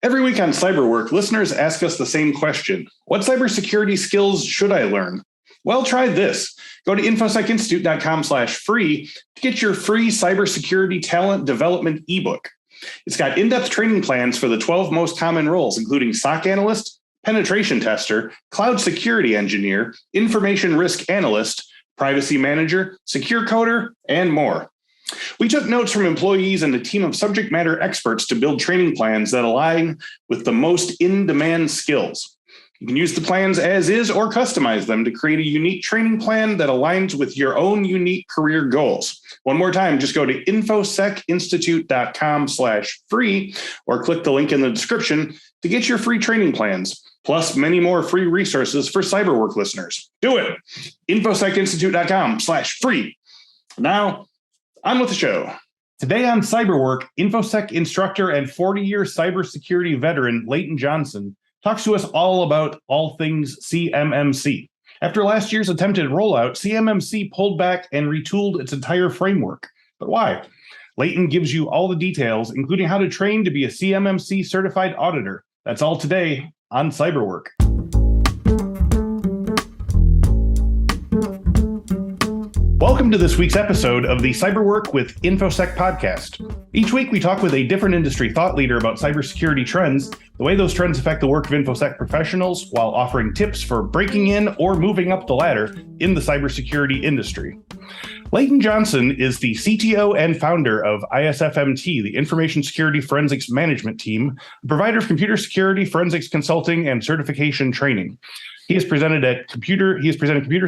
Every week on Cyberwork, listeners ask us the same question. What cybersecurity skills should I learn? Well, try this. Go to infosecinstitute.com/free to get your free cybersecurity talent development ebook. It's got in-depth training plans for the 12 most common roles, including SOC analyst, penetration tester, cloud security engineer, information risk analyst, privacy manager, secure coder, and more. We took notes from employees and a team of subject matter experts to build training plans that align with the most in-demand skills. You can use the plans as is or customize them to create a unique training plan that aligns with your own unique career goals. One more time, just go to infosecinstitute.com/free or click the link in the description to get your free training plans, plus many more free resources for Cyberwork listeners. Do it. infosecinstitute.com/free. Now, on with the show. Today on Cyberwork, Infosec instructor and 40-year cybersecurity veteran Leighton Johnson talks to us all about all things CMMC. After last year's attempted rollout, CMMC pulled back and retooled its entire framework. But why? Leighton gives you all the details, including how to train to be a CMMC-certified auditor. That's all today on Cyberwork. Welcome to this week's episode of the Cyberwork with Infosec podcast. Each week, we talk with a different industry thought leader about cybersecurity trends, the way those trends affect the work of Infosec professionals, while offering tips for breaking in or moving up the ladder in the cybersecurity industry. Leighton Johnson is the CTO and founder of ISFMT, the Information Security Forensics Management Team, a provider of computer security, forensics consulting, and certification training. He has presented computer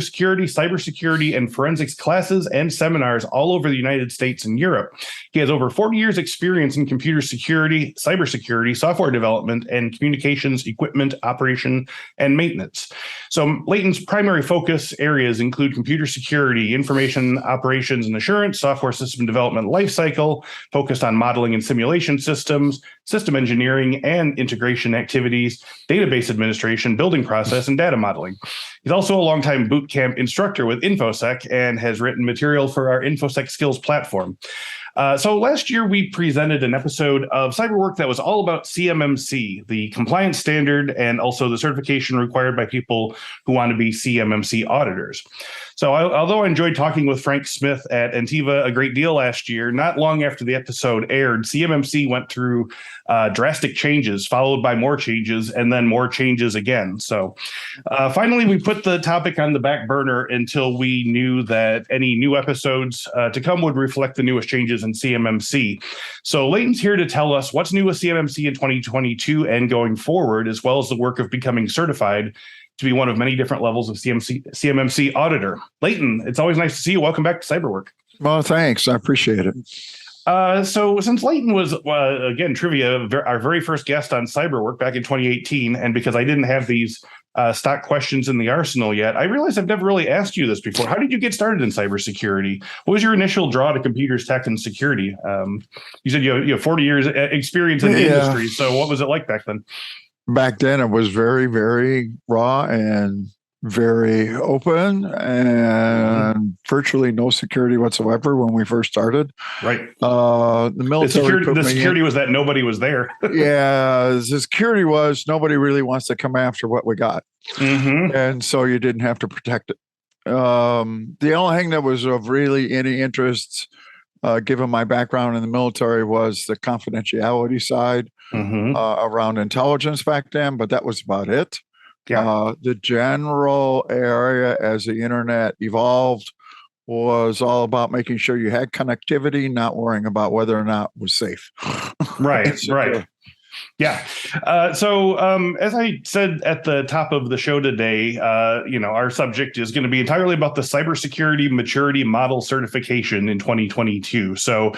security, cybersecurity, and forensics classes and seminars all over the United States and Europe. He has over 40 years experience in computer security, cybersecurity, software development, and communications, equipment, operation, and maintenance. So Leighton's primary focus areas include computer security, information operations and assurance, software system development lifecycle, focused on modeling and simulation systems, system engineering and integration activities, database administration, building process, and data modeling. He's also a longtime boot camp instructor with Infosec and has written material for our Infosec Skills platform. So last year, we presented an episode of Cyberwork that was all about CMMC, the compliance standard, and also the certification required by people who want to be CMMC auditors. So although I enjoyed talking with Frank Smith at Antiva a great deal last year, not long after the episode aired, CMMC went through drastic changes, followed by more changes, and then more changes again. So finally, we put the topic on the back burner until we knew that any new episodes to come would reflect the newest changes in CMMC. So Leighton's here to tell us what's new with CMMC in 2022 and going forward, as well as the work of becoming certified to be one of many different levels of CMMC auditor. Leighton, it's always nice to see you. Welcome back to Cyberwork. Well, thanks. I appreciate it. So since Leighton was, again, trivia, our very first guest on Cyberwork back in 2018, and because I didn't have these stock questions in the arsenal yet, I realized I've never really asked you this before. How did you get started in cybersecurity? What was your initial draw to computers, tech, and security? You said you have 40 years experience in the industry. So what was it like back then? Back then, it was very, very raw and very open and virtually no security whatsoever when we first started. Right. The military. The security was that nobody was there. Yeah. The security was nobody really wants to come after what we got. Mm-hmm. And so you didn't have to protect it. The only thing that was of really any interest, given my background in the military, was the confidentiality side around intelligence back then, but that was about it. Yeah. The general area as the internet evolved was all about making sure you had connectivity, not worrying about whether or not it was safe. Right, right. Yeah. So as I said at the top of the show today, our subject is going to be entirely about the cybersecurity maturity model certification in 2022. So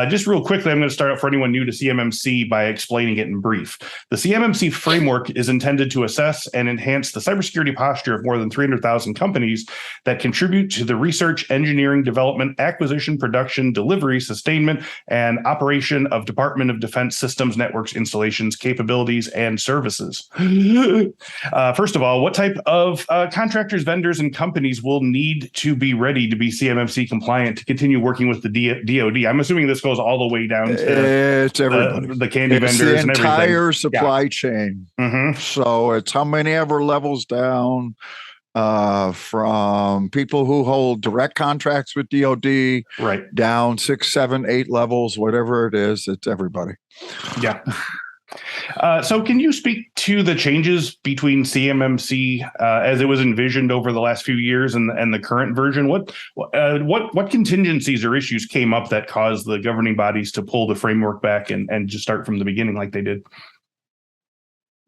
just real quickly, I'm going to start out for anyone new to CMMC by explaining it in brief. The CMMC framework is intended to assess and enhance the cybersecurity posture of more than 300,000 companies that contribute to the research, engineering, development, acquisition, production, delivery, sustainment, and operation of Department of Defense systems, networks, installations, operations, capabilities, and services. First of all, what type of contractors, vendors, and companies will need to be ready to be CMMC compliant to continue working with the DoD? I'm assuming this goes all the way down to it's everybody. The candy it's vendors the and everything. entire supply chain. So it's how many ever levels down, from people who hold direct contracts with DoD, right, down 6, 7, 8 levels, whatever it is. It's everybody. Yeah. So can you speak to the changes between CMMC as it was envisioned over the last few years and the current version? What contingencies or issues came up that caused the governing bodies to pull the framework back and just start from the beginning like they did?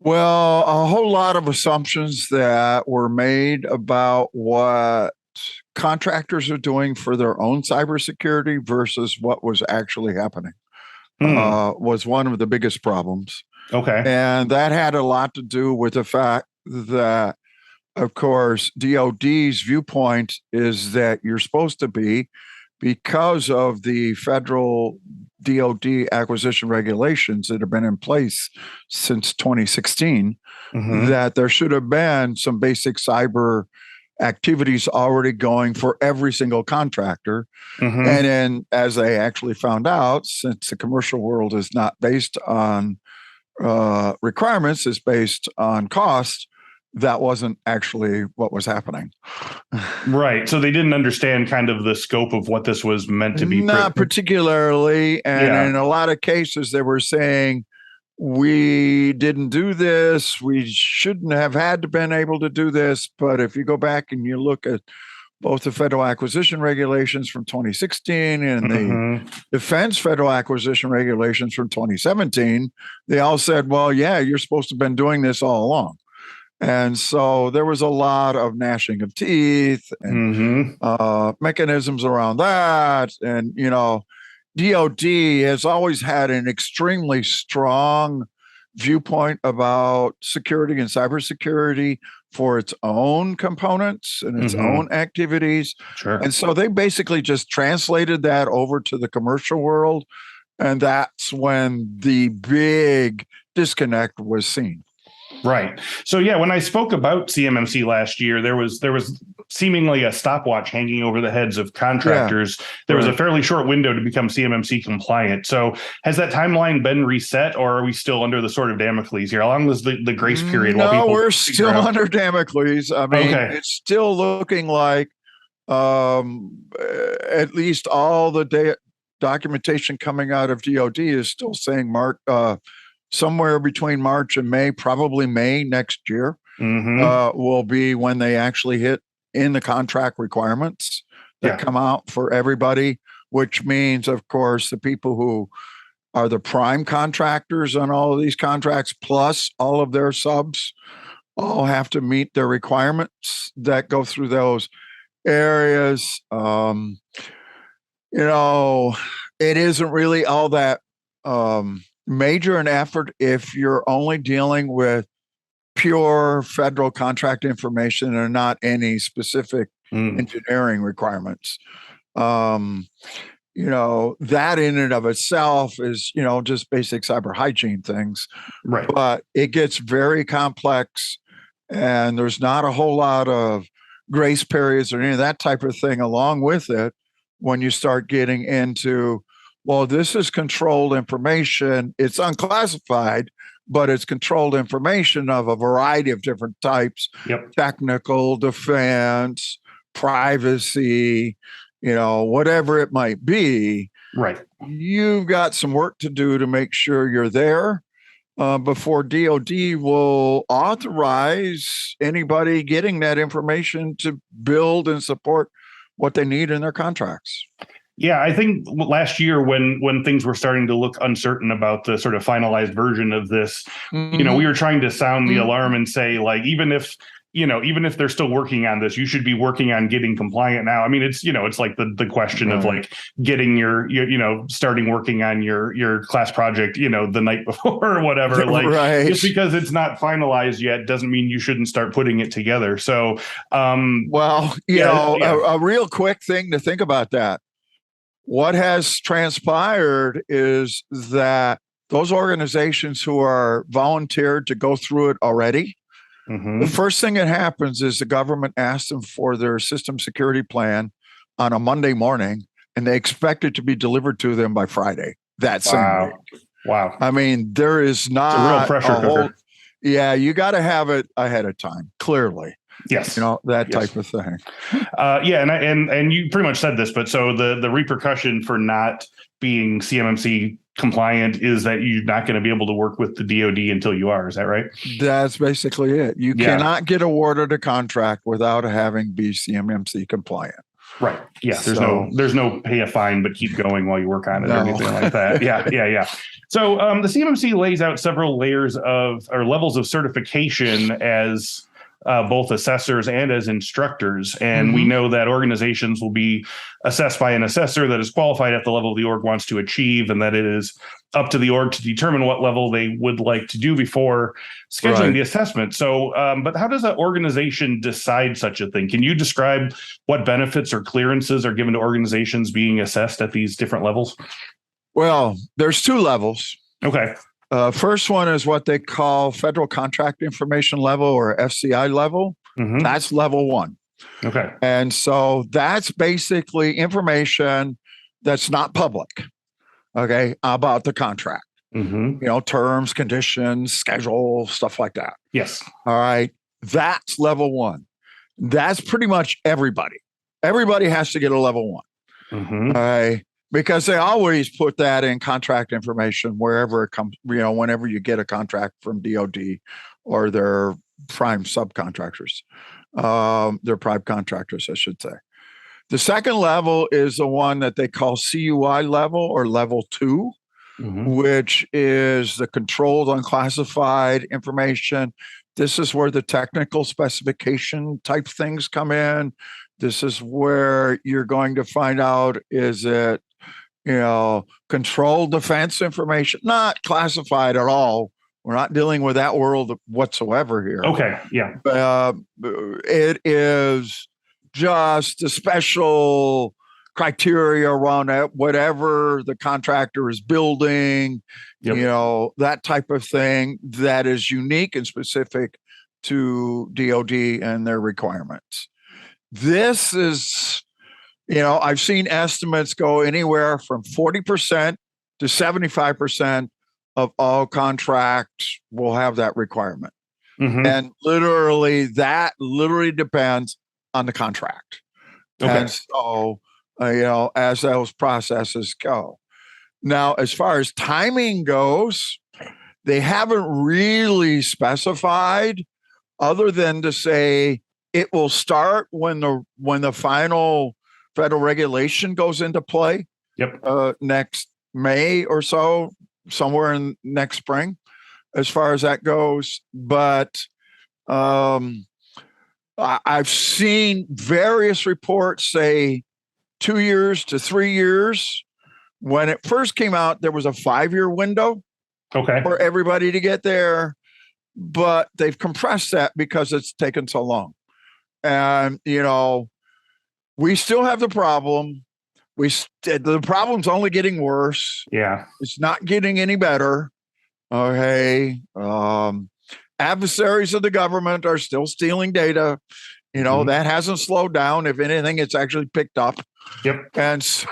Well, a whole lot of assumptions that were made about what contractors are doing for their own cybersecurity versus what was actually happening. Was one of the biggest problems. Okay. And that had a lot to do with the fact that, of course, DoD's viewpoint is that you're supposed to be, because of the federal DoD acquisition regulations that have been in place since 2016, that there should have been some basic cyber activities already going for every single contractor. And then, as they actually found out, since the commercial world is not based on requirements, it's based on cost, that wasn't actually what was happening. Right. So they didn't understand kind of the scope of what this was meant to be. Not particularly. And in a lot of cases, they were saying, we didn't do this. We shouldn't have had to been able to do this. But if you go back and you look at both the federal acquisition regulations from 2016 and the defense federal acquisition regulations from 2017, they all said, well, yeah, you're supposed to have been doing this all along. And so there was a lot of gnashing of teeth and mechanisms around that. And, DoD has always had an extremely strong viewpoint about security and cybersecurity for its own components and its own activities. Sure. And so they basically just translated that over to the commercial world. And that's when the big disconnect was seen. Right. So, yeah, when I spoke about CMMC last year, there was seemingly a stopwatch hanging over the heads of contractors. There was a fairly short window to become CMMC compliant. So has that timeline been reset, or are we still under the sort of Damocles here? How long was the grace period? No, we're still under Damocles. I mean, it's still looking like at least all the documentation coming out of DoD is still saying somewhere between March and May, probably May next year, will be when they actually hit in the contract requirements that come out for everybody, which means, of course, the people who are the prime contractors on all of these contracts, plus all of their subs, all have to meet their requirements that go through those areas. It isn't really all that major an effort if you're only dealing with pure federal contract information and not any specific engineering requirements. That in and of itself is, just basic cyber hygiene things. Right. But it gets very complex, and there's not a whole lot of grace periods or any of that type of thing along with it when you start getting into, well, this is controlled information. It's unclassified, but it's controlled information of a variety of different types, technical, defense, privacy, whatever it might be. Right. You've got some work to do to make sure you're there before DoD will authorize anybody getting that information to build and support what they need in their contracts. Yeah, I think last year when things were starting to look uncertain about the sort of finalized version of this, we were trying to sound the alarm and say, like, even if they're still working on this, you should be working on getting compliant now. I mean, it's like the question of like getting your starting working on your class project, the night before or whatever. Like, just because it's not finalized yet doesn't mean you shouldn't start putting it together. So, a real quick thing to think about that. What has transpired is that those organizations who are volunteered to go through it already, the first thing that happens is the government asks them for their system security plan on a Monday morning, and they expect it to be delivered to them by Friday that same week. Wow. I mean, there is not it's a real pressure cooker. Yeah, you got to have it ahead of time, clearly. Yes. That type of thing. And you pretty much said this, but so the repercussion for not being CMMC compliant is that you're not going to be able to work with the DoD until you are. Is that right? That's basically it. You cannot get awarded a contract without having be CMMC compliant. Right. Yeah. There's no pay a fine, but keep going while you work on it or anything like that. Yeah. So the CMMC lays out several layers or levels of certification as both assessors and as instructors. And we know that organizations will be assessed by an assessor that is qualified at the level the org wants to achieve, and that it is up to the org to determine what level they would like to do before scheduling the assessment. So, but how does an organization decide such a thing? Can you describe what benefits or clearances are given to organizations being assessed at these different levels? Well, there's two levels. Okay. First one is what they call Federal Contract Information Level, or FCI level. That's level 1. Okay. And so that's basically information that's not public, okay, about the contract. Terms, conditions, schedule, stuff like that. Yes. All right. That's level 1. That's pretty much everybody. Everybody has to get a level 1. All right. Because they always put that in contract information wherever it comes, whenever you get a contract from DoD or their prime subcontractors, their prime contractors, I should say. The second level is the one that they call CUI level, or level 2, which is the controlled unclassified information. This is where the technical specification type things come in. This is where you're going to find out, is it controlled defense information, not classified at all. We're not dealing with that world whatsoever here. Okay. Yeah. It is just a special criteria around it, whatever the contractor is building, that type of thing that is unique and specific to DoD and their requirements. This is, I've seen estimates go anywhere from 40% to 75% of all contracts will have that requirement. And that literally depends on the contract. Okay. And so, as those processes go. Now, as far as timing goes, they haven't really specified, other than to say it will start when the final federal regulation goes into play. Next May or so, somewhere in next spring, as far as that goes. But I've seen various reports say 2 years to 3 years. When it first came out, there was a 5-year window for everybody to get there, but they've compressed that because it's taken so long. And, we still have the problem. The problem's only getting worse. Yeah. It's not getting any better. Okay. Adversaries of the government are still stealing data. That hasn't slowed down. If anything, it's actually picked up. And so,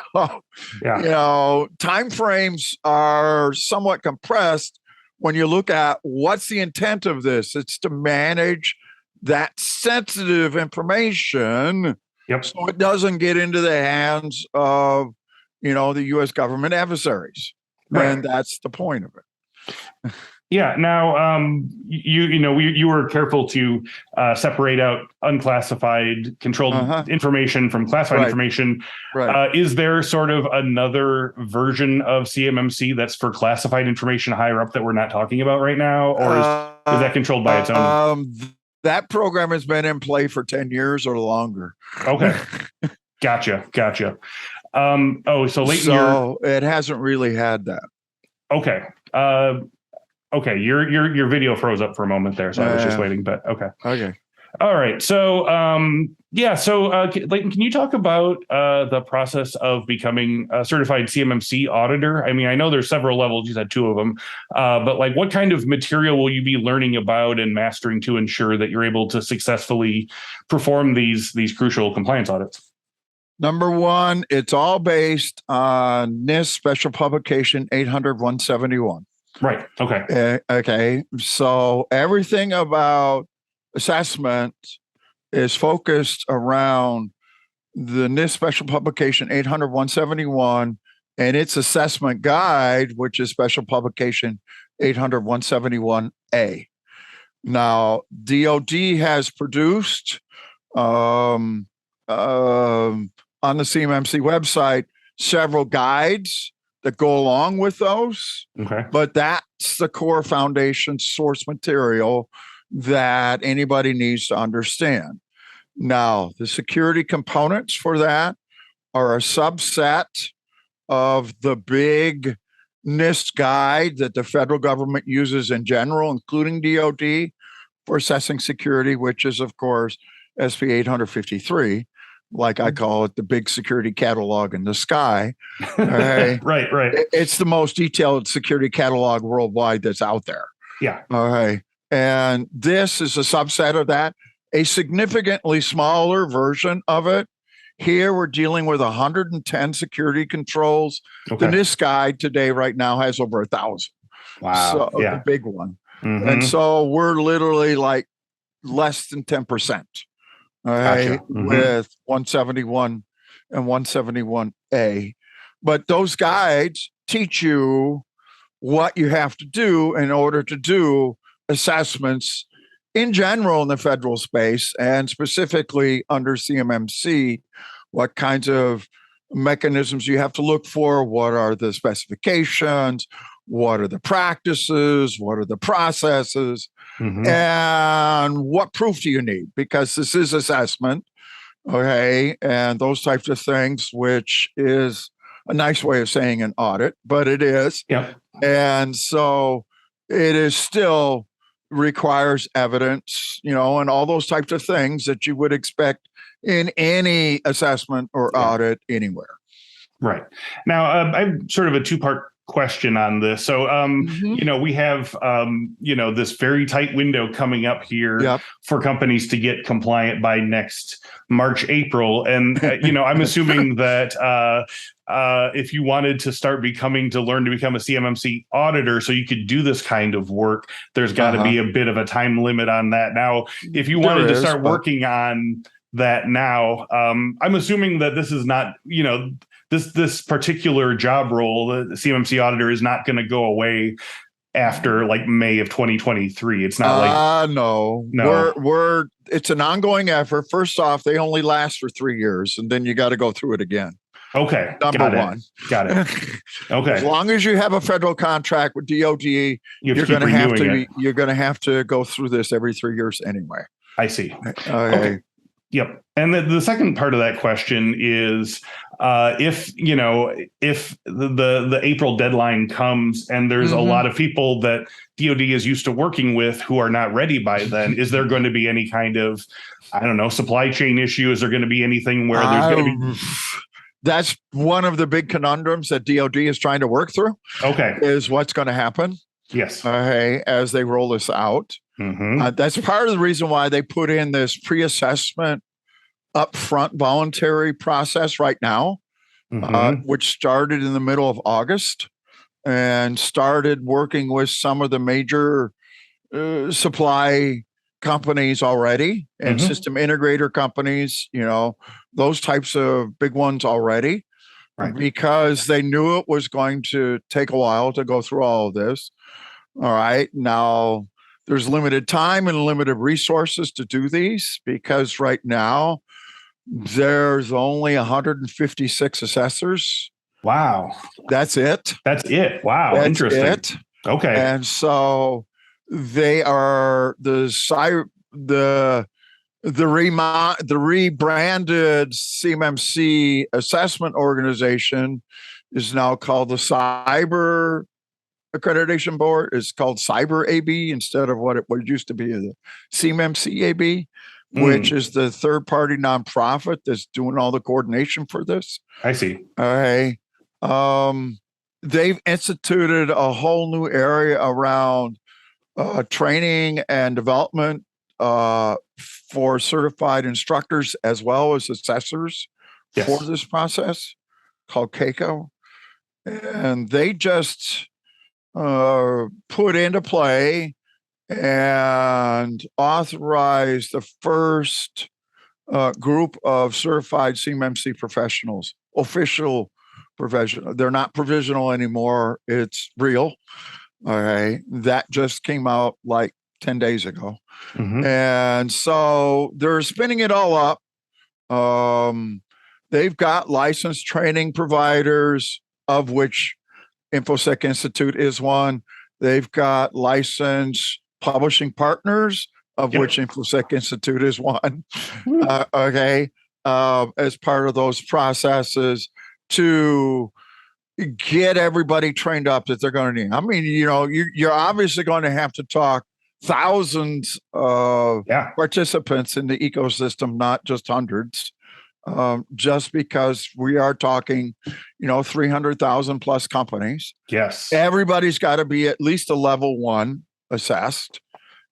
timeframes are somewhat compressed when you look at what's the intent of this. It's to manage that sensitive information so it doesn't get into the hands of, the U.S. government adversaries. Right. And that's the point of it. Yeah. Now, you were careful to separate out unclassified, controlled information from classified information. Right. Is there sort of another version of CMMC that's for classified information higher up that we're not talking about right now, or is that controlled by its own? That program has been in play for 10 years or longer. Okay. Gotcha. So Leighton, it hasn't really had that. Okay. Okay. Your video froze up for a moment there, so I was just waiting, but okay. All right. So, Leighton, can you talk about the process of becoming a certified CMMC auditor? I mean, I know there's several levels. You said two of them, but like, what kind of material will you be learning about and mastering to ensure that you're able to successfully perform these crucial compliance audits? Number one, it's all based on NIST Special Publication 800-171. Right. Okay. Okay. So everything about assessment is focused around the NIST Special Publication 800-171 and its assessment guide, which is Special Publication 800-171A. Now, DOD has produced on the CMMC website several guides that go along with those. Okay. But that's the core foundation source material that anybody needs to understand. Now, the security components for that are a subset of the big NIST guide that the federal government uses in general, including DOD, for assessing security, which is, of course, SP 853. Like I call it, the big security catalog in the sky. Okay? Right. It's the most detailed security catalog worldwide that's out there. Yeah. Okay. And this is a subset of that, a significantly smaller version of it. Here we're dealing with 110 security controls. Okay. The NIST guide today, right now, has over 1,000. Wow. So yeah. The big one. Mm-hmm. And so we're literally like less than 10%. Okay, Gotcha. Mm-hmm. With 171 and 171A. But those guides teach you what you have to do in order to do assessments in general in the federal space and specifically under CMMC, what kinds of mechanisms you have to look for, what are the specifications, what are the practices, what are the processes, Mm-hmm. and what proof do you need? Because this is assessment, okay, and those types of things, which is a nice way of saying an audit, but it is. Yep. And so it is still requires evidence, and all those types of things that you would expect in any assessment or audit anywhere. Right. Now, I have sort of a two-part question on this. So, we have, this very tight window coming up here for companies to get compliant by next March, April. And, I'm assuming that if you wanted to learn to become a CMMC auditor so you could do this kind of work, there's got to be a bit of a time limit on that. Now, if you wanted to start working on that now, I'm assuming that this is not, this particular job role, the CMMC auditor, is not going to go away after like May of 2023. It's not like no. We're it's an ongoing effort. First off, they only last for 3 years, and then you got to go through it again. Okay, Number one. Got it. Okay. As long as you have a federal contract with DOD, you're going to have to go through this every 3 years anyway. I see. Okay. Yep. And the second part of that question is if the April deadline comes and there's a lot of people that DOD is used to working with who are not ready by then, is there going to be any kind of, supply chain issue? Is there going to be anything where there's going to be... That's one of the big conundrums that DOD is trying to work through. Okay. Is what's going to happen. Yes. As they roll this out. Mm-hmm. That's part of the reason why they put in this pre-assessment upfront voluntary process right now, which started in the middle of August and started working with some of the major supply companies already and system integrator companies, those types of big ones already, because they knew it was going to take a while to go through all of this. All right. Now, there's limited time and limited resources to do these because right now there's only 156 assessors. Wow. That's it. Wow. That's interesting. It. Okay. And so they are the rebranded CMMC assessment organization is now called the Cyber Accreditation Board. Is called Cyber AB instead of what it used to be, the CMMC AB. which is the third-party nonprofit that's doing all the coordination for this. I see. Okay. They've instituted a whole new area around training and development for certified instructors as well as assessors for this process called CAICO. And they just put into play and authorized the first group of certified CMMC professionals, official professional. They're not provisional anymore. It's real. Okay. That just came out like 10 days ago. And so they're spinning it all up. They've got licensed training providers, of which Infosec Institute is one. They've got licensed publishing partners, of which Infosec Institute is one. As part of those processes to get everybody trained up that they're going to need. I mean, you're obviously going to have to talk thousands of participants in the ecosystem, not just hundreds, just because we are talking, 300,000 plus companies. Yes. Everybody's got to be at least a level 1 assessed.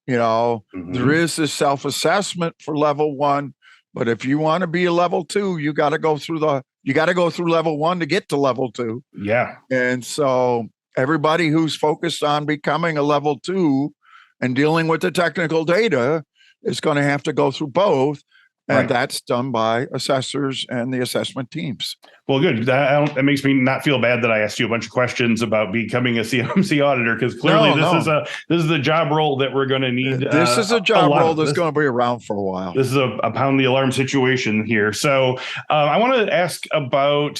There is this self-assessment for level 1, but if you want to be a level 2, you got to go through level 1 to get to level 2. Yeah. And so everybody who's focused on becoming a level 2 and dealing with the technical data is going to have to go through both. And that's done by assessors and the assessment teams. Well, good. That makes me not feel bad that I asked you a bunch of questions about becoming a CMMC auditor, because clearly this is a job role that we're going to need. This is a job role that's going to be around for a while. This is a pound the alarm situation here. So I want to ask about,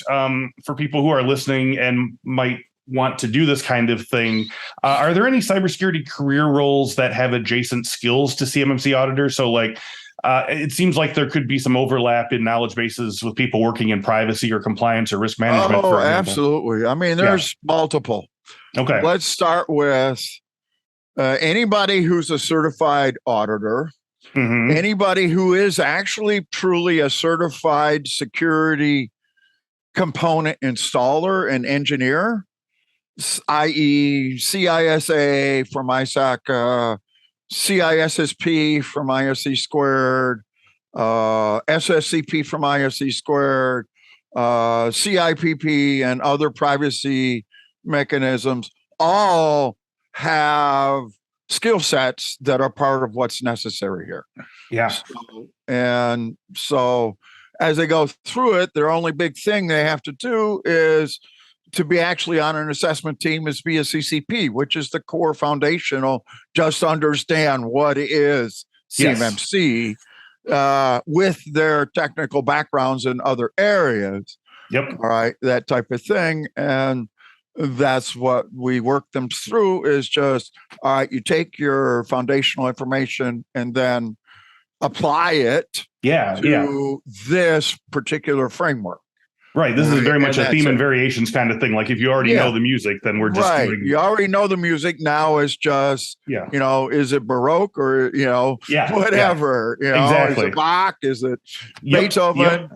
for people who are listening and might want to do this kind of thing, are there any cybersecurity career roles that have adjacent skills to CMMC auditors? So it seems like there could be some overlap in knowledge bases with people working in privacy or compliance or risk management. Oh, absolutely. I mean, there's multiple. Okay. Let's start with anybody who's a certified auditor, anybody who is actually truly a certified security component installer and engineer, i.e. CISA from ISAC, CISSP from ISC squared, SSCP from ISC squared, CIPP and other privacy mechanisms all have skill sets that are part of what's necessary here. Yeah. So as they go through it, their only big thing they have to do is to be actually on an assessment team is be a CCP, which is the core foundational, just understand what is CMMC with their technical backgrounds in other areas. Yep. All right. That type of thing. And that's what we work them through is just, all right, you take your foundational information and then apply it to this particular framework. Right. This is very much a theme and variations kind of thing. Like if you already know the music, then we're just doing... You already know the music. Now is just, is it Baroque or, whatever, exactly. Is it Bach? Is it Beethoven?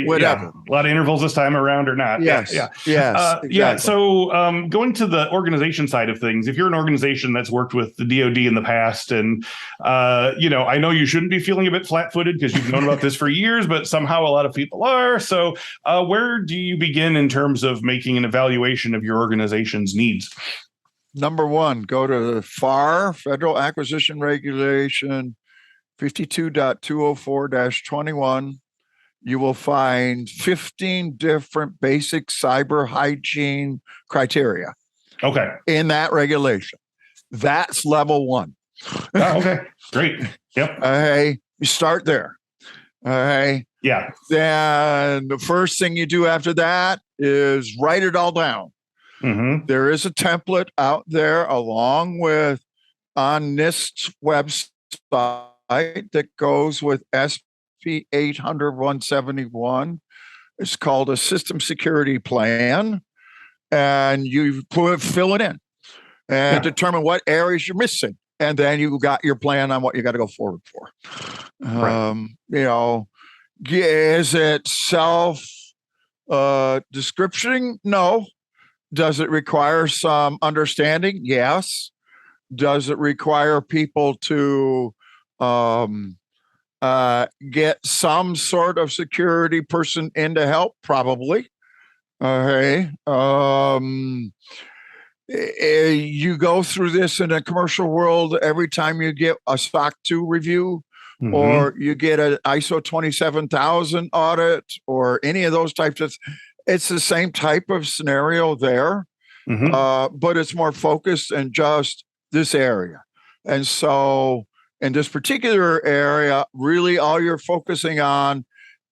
Whatever. A lot of intervals this time around or not. Yes. Exactly. So going to the organization side of things, if you're an organization that's worked with the DoD in the past and, I know you shouldn't be feeling a bit flat-footed because you've known about this for years, but somehow a lot of people are. So where do you begin in terms of making an evaluation of your organization's needs? Number one, go to FAR, Federal Acquisition Regulation 52.204-21. You will find 15 different basic cyber hygiene criteria. Okay. In that regulation. That's level 1. Okay. Great. Yep. Okay. You start there. Okay. Yeah. Then the first thing you do after that is write it all down. There is a template out there along with on NIST's website that goes with SP 800-171. It's called a system security plan. And you fill it in and determine what areas you're missing. and then you got your plan on what you got to go forward for. Right. Is it self description? No. Does it require some understanding? Yes. Does it require people to get some sort of security person in to help? Probably. Okay. You go through this in a commercial world every time you get a SOC 2 review, or you get an ISO 27000 audit, or any of those types of. It's the same type of scenario there, but it's more focused in just this area. And so in this particular area, really all you're focusing on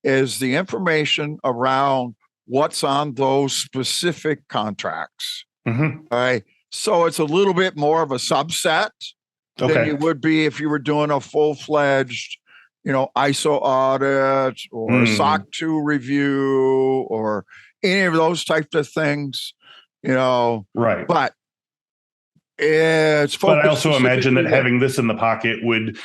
is the information around what's on those specific contracts. All right. So it's a little bit more of a subset than you would be if you were doing a full-fledged, ISO audit or SOC 2 review or any of those types of things, Right. But it's focused. But I also imagine that having this in the pocket would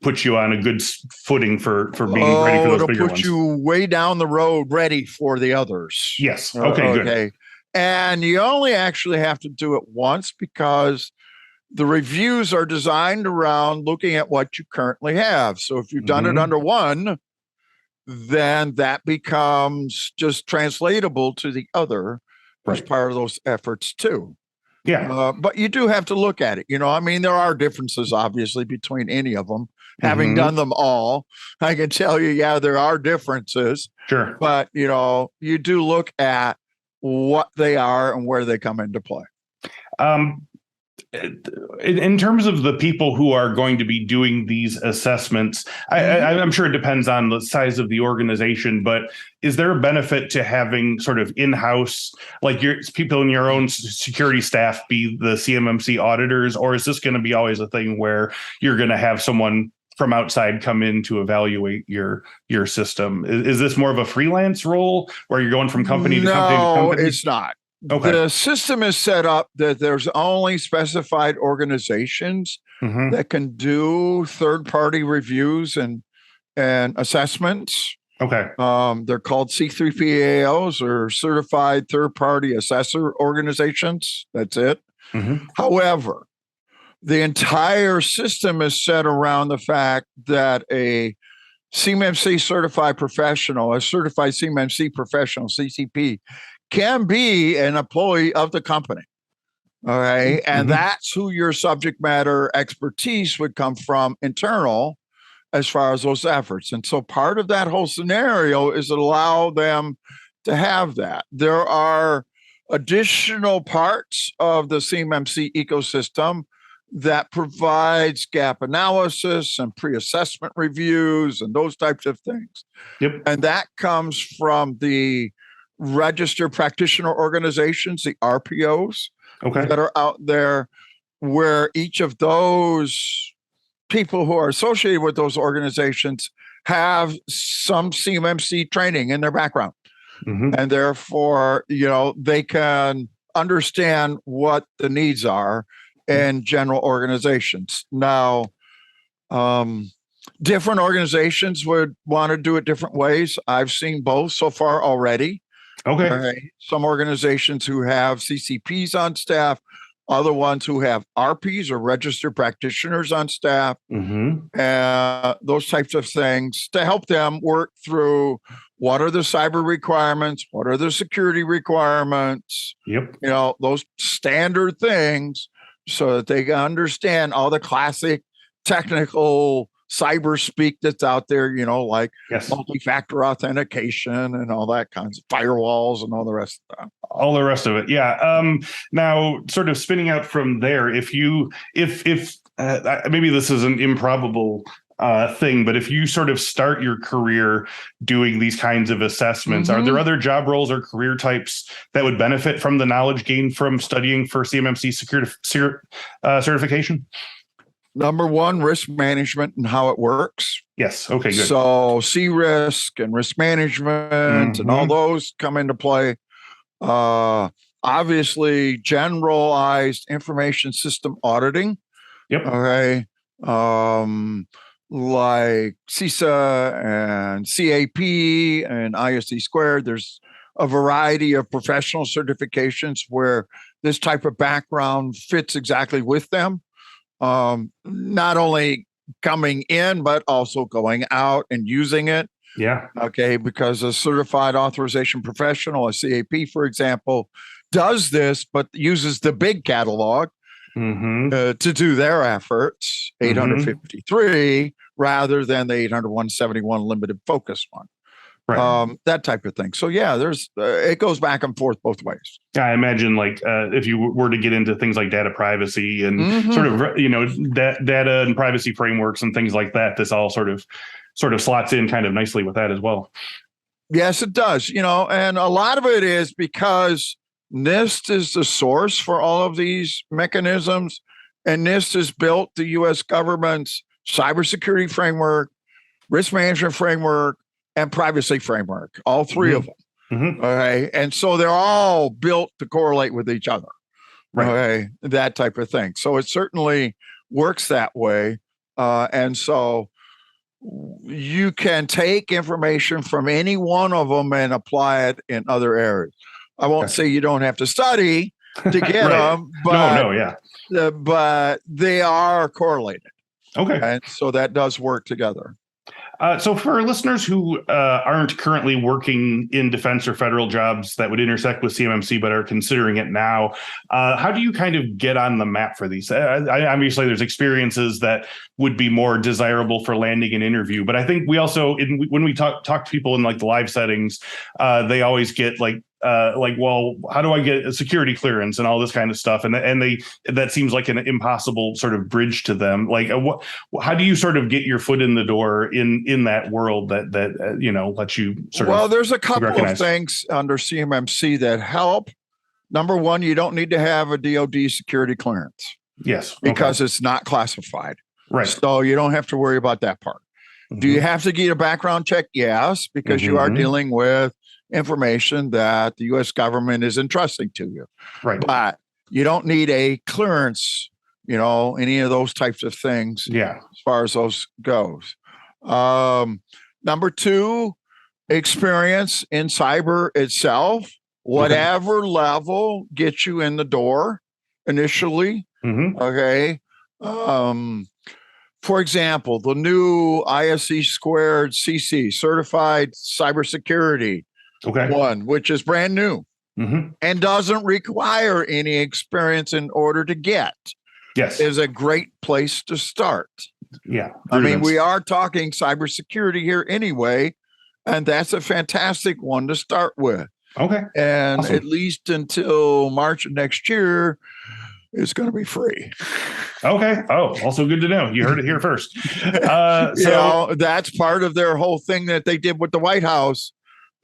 put you on a good footing for being ready for those bigger ones. It'll put you way down the road ready for the others. Yes. Okay, good. And you only actually have to do it once because the reviews are designed around looking at what you currently have. So if you've done it under one, then that becomes just translatable to the other as part of those efforts too. Yeah. But you do have to look at it. There are differences, obviously, between any of them. Having done them all, I can tell you, there are differences. Sure. But, you do look at what they are and where they come into play. In terms of the people who are going to be doing these assessments, I'm sure it depends on the size of the organization, but is there a benefit to having sort of in-house, like your people in your own security staff be the CMMC auditors, or is this going to be always a thing where you're going to have someone from outside come in to evaluate your system? Is this more of a freelance role where you're going from company to company to company? No, it's not. Okay. The system is set up that there's only specified organizations that can do third-party reviews and assessments. Okay. They're called C3PAOs, or Certified Third-Party Assessor Organizations. That's it. However, the entire system is set around the fact that a CMMC-certified professional, a certified CMMC professional, CCP, can be an employee of the company. All right. And that's who your subject matter expertise would come from internal as far as those efforts. And so part of that whole scenario is allow them to have that. There are additional parts of the CMMC ecosystem that provides gap analysis and pre-assessment reviews and those types of things. Yep. And that comes from the registered practitioner organizations, the RPOs, that are out there, where each of those people who are associated with those organizations have some CMMC training in their background. And therefore, they can understand what the needs are in general organizations. Now, different organizations would want to do it different ways. I've seen both so far already. Okay. Right. Some organizations who have CCPs on staff, other ones who have RPs or registered practitioners on staff, those types of things to help them work through what are the cyber requirements, what are the security requirements, those standard things, so that they can understand all the classic technical cyber speak that's out there, like multi-factor authentication and all that kinds of firewalls and all the rest of that. All the rest of it. Yeah. Now sort of spinning out from there, if maybe this is an improbable thing, but if you sort of start your career doing these kinds of assessments, are there other job roles or career types that would benefit from the knowledge gained from studying for CMMC certification? Number one, risk management and how it works. Yes. Okay, good. So C-risk and risk management and all those come into play. Obviously, generalized information system auditing. Yep. Okay. Like CISA and CAP and ISC squared. There's a variety of professional certifications where this type of background fits exactly with them. Not only coming in, but also going out and using it. Yeah. Okay. Because a certified authorization professional, a CAP, for example, does this, but uses the big catalog to do their efforts, 853, rather than the 800-171 limited focus one. Right. That type of thing. So yeah, there's it goes back and forth both ways. I imagine like if you were to get into things like data privacy and sort of, data and privacy frameworks and things like that, this all sort of slots in kind of nicely with that as well. Yes, it does. And a lot of it is because NIST is the source for all of these mechanisms, and NIST has built the U.S. government's cybersecurity framework, risk management framework, and privacy framework, all three of them. Okay. And so they're all built to correlate with each other. Right. Okay. That type of thing. So it certainly works that way. And so you can take information from any one of them and apply it in other areas. I won't say you don't have to study to get them, but but they are correlated. Okay. And so that does work together. So for our listeners who aren't currently working in defense or federal jobs that would intersect with CMMC, but are considering it now, how do you kind of get on the map for these? Obviously, there's experiences that would be more desirable for landing an interview, but I think we also, when we talk to people in like the live settings, they always get like, well, how do I get a security clearance and all this kind of stuff? And that seems like an impossible sort of bridge to them. Like, how do you sort of get your foot in the door in that world that lets you sort of? Well, there's a couple of things under CMMC that help. Number one, you don't need to have a DoD security clearance. Yes, because it's not classified. Right. So you don't have to worry about that part. Do you have to get a background check? Yes, because you are dealing with information that the U.S. government is entrusting to you. Right. But you don't need a clearance, any of those types of things. Yeah. As far as those goes. Number two, experience in cyber itself, whatever level gets you in the door initially. Okay. For example, the new ISC squared CC certified cybersecurity one, which is brand new and doesn't require any experience in order to get. Yes. Is a great place to start. Yeah. I mean, we are talking cybersecurity here anyway, and that's a fantastic one to start with. Okay. And at least until March of next year, it's going to be free. Okay. Oh, also good to know. You heard it here first. So that's part of their whole thing that they did with the White House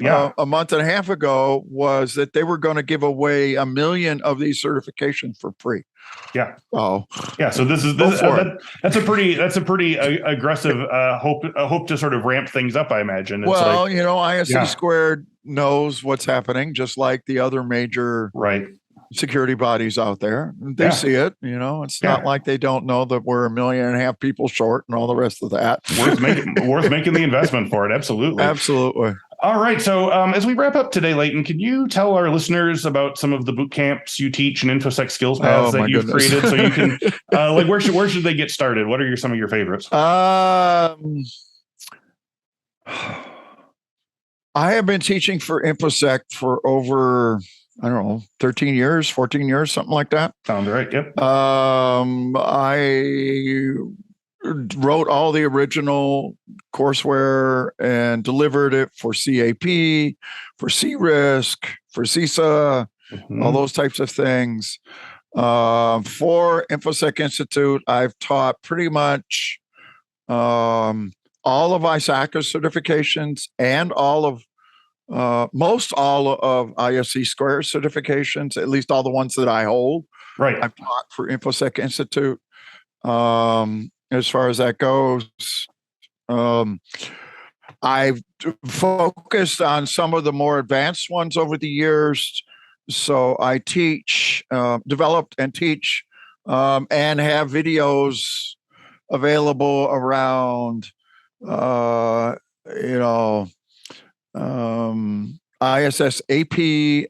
a month and a half ago, was that they were going to give away 1 million of these certifications for free. Yeah. Oh, yeah. So that's a pretty aggressive hope to sort of ramp things up, I imagine. It's ISC squared knows what's happening, just like the other major security bodies out there. They see it. It's not like they don't know that we're 1.5 million people short and all the rest of that. Worth making the investment for it. Absolutely. Absolutely. All right. So as we wrap up today, Leighton, can you tell our listeners about some of the boot camps you teach and InfoSec skills paths that you've created, so you can where should they get started? What are some of your favorites? I have been teaching for InfoSec for over 13 years, 14 years, something like that. Sounds right. Yep. I wrote all the original courseware and delivered it for CAP, for C-Risk, for CISA, all those types of things. For InfoSec Institute, I've taught pretty much all of ISACA certifications and most all of ISC Square certifications, at least all the ones that I hold. Right. I've taught for InfoSec Institute. As far as that goes, I've focused on some of the more advanced ones over the years. So I teach, developed and teach and have videos available around, ISSAP,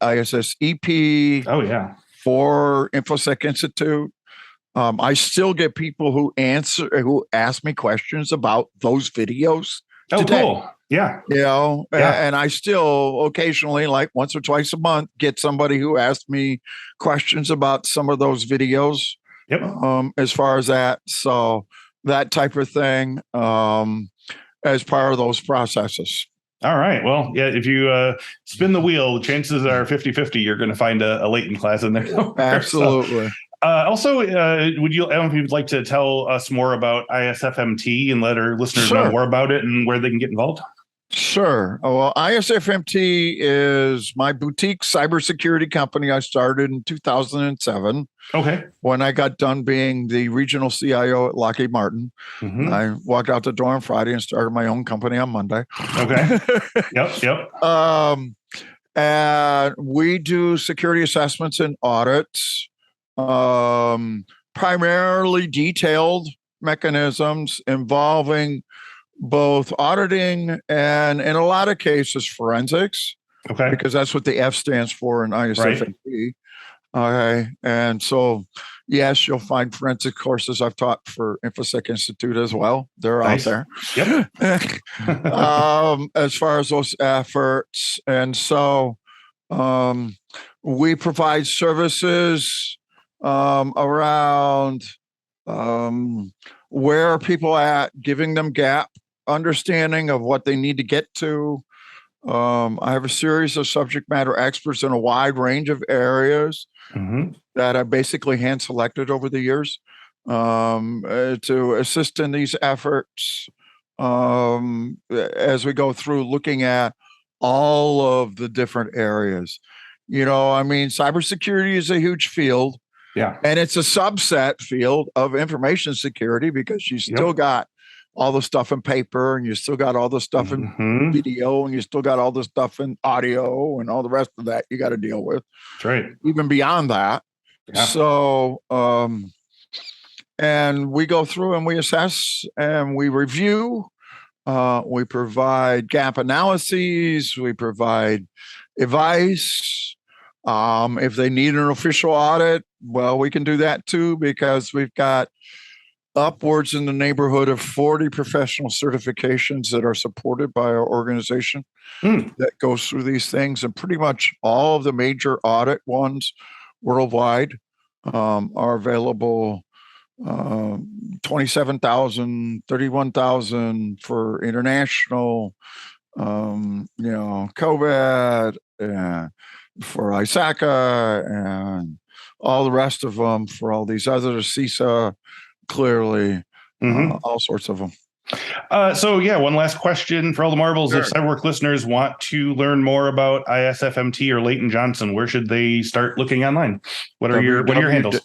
ISSEP. Oh, yeah. For Infosec Institute. I still get people who ask me questions about those videos. Oh, today. Cool. Yeah. And I still occasionally, like once or twice a month, get somebody who asks me questions about some of those videos. Yep. As far as that. So that type of thing, as part of those processes. All right. Well, yeah, if you spin the wheel, the chances are 50-50 you're going to find a Leighton class in there somewhere. Absolutely. So, also, I don't know if you'd like to tell us more about ISFMT and let our listeners know more about it and where they can get involved? Sure. Well, ISFMT is my boutique cybersecurity company I started in 2007. Okay. When I got done being the regional CIO at Lockheed Martin. Mm-hmm. I walked out the door on Friday and started my own company on Monday. Okay. Yep. And we do security assessments and audits, primarily detailed mechanisms involving both auditing and, in a lot of cases, forensics. Okay. Because that's what the F stands for in ISFMT. Right. Okay. And so, yes, you'll find forensic courses I've taught for Infosec Institute as well. They're nice. Out there. Yep. As far as those efforts. And so we provide services around where are people at, giving them gap understanding of what they need to get to. I have a series of subject matter experts in a wide range of areas that I basically hand selected over the years to assist in these efforts as we go through looking at all of the different areas. Cybersecurity is a huge field. Yeah. And it's a subset field of information security because you still got all the stuff in paper and you still got all the stuff in video and you still got all the stuff in audio and all the rest of that you got to deal with. That's right. Even beyond that. Yeah. So, and we go through and we assess and we review. We provide gap analyses. We provide advice. If they need an official audit, well, we can do that too, because we've got upwards in the neighborhood of 40 professional certifications that are supported by our organization that goes through these things. And pretty much all of the major audit ones worldwide are available. 27,000, 31,000 for international, COVID, and for ISACA, and all the rest of them for all these others, CISA, clearly, all sorts of them. One last question for all the marbles. Sure. If CyberWork listeners want to learn more about ISFMT or Leighton Johnson, where should they start looking online? What are your handles?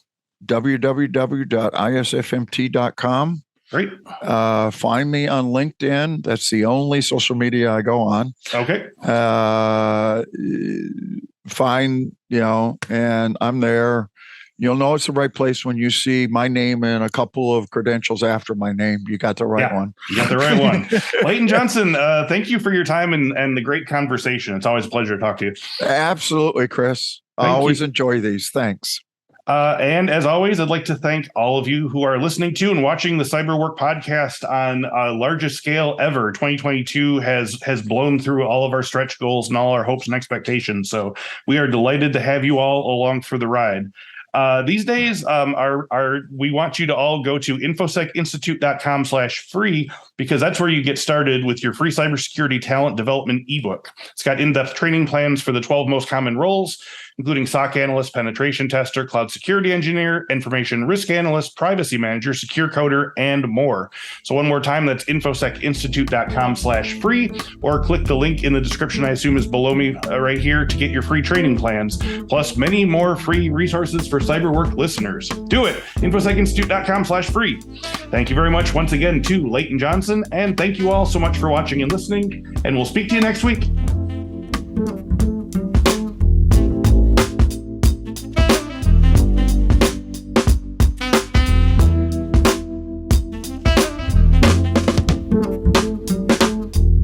www.isfmt.com. Great. Find me on LinkedIn. That's the only social media I go on. Okay. And I'm there. You'll know it's the right place when you see my name and a couple of credentials after my name. You got the right one. You got the right one. Leighton Johnson, thank you for your time and the great conversation. It's always a pleasure to talk to you. Absolutely, Chris. I always enjoy these. Thanks. And as always, I'd like to thank all of you who are listening to and watching the CyberWork podcast on a largest scale ever. 2022 has blown through all of our stretch goals and all our hopes and expectations. So we are delighted to have you all along for the ride. These days, we want you to all go to infosecinstitute.com/free, because that's where you get started with your free cybersecurity talent development ebook. It's got in-depth training plans for the 12 most common roles, including SOC analyst, penetration tester, cloud security engineer, information risk analyst, privacy manager, secure coder, and more. So one more time, that's infosecinstitute.com/free, or click the link in the description, I assume is below me right here, to get your free training plans, plus many more free resources for CyberWork listeners. Do it. infosecinstitute.com/free. Thank you very much once again to Leighton Johnson, and thank you all so much for watching and listening, and we'll speak to you next week.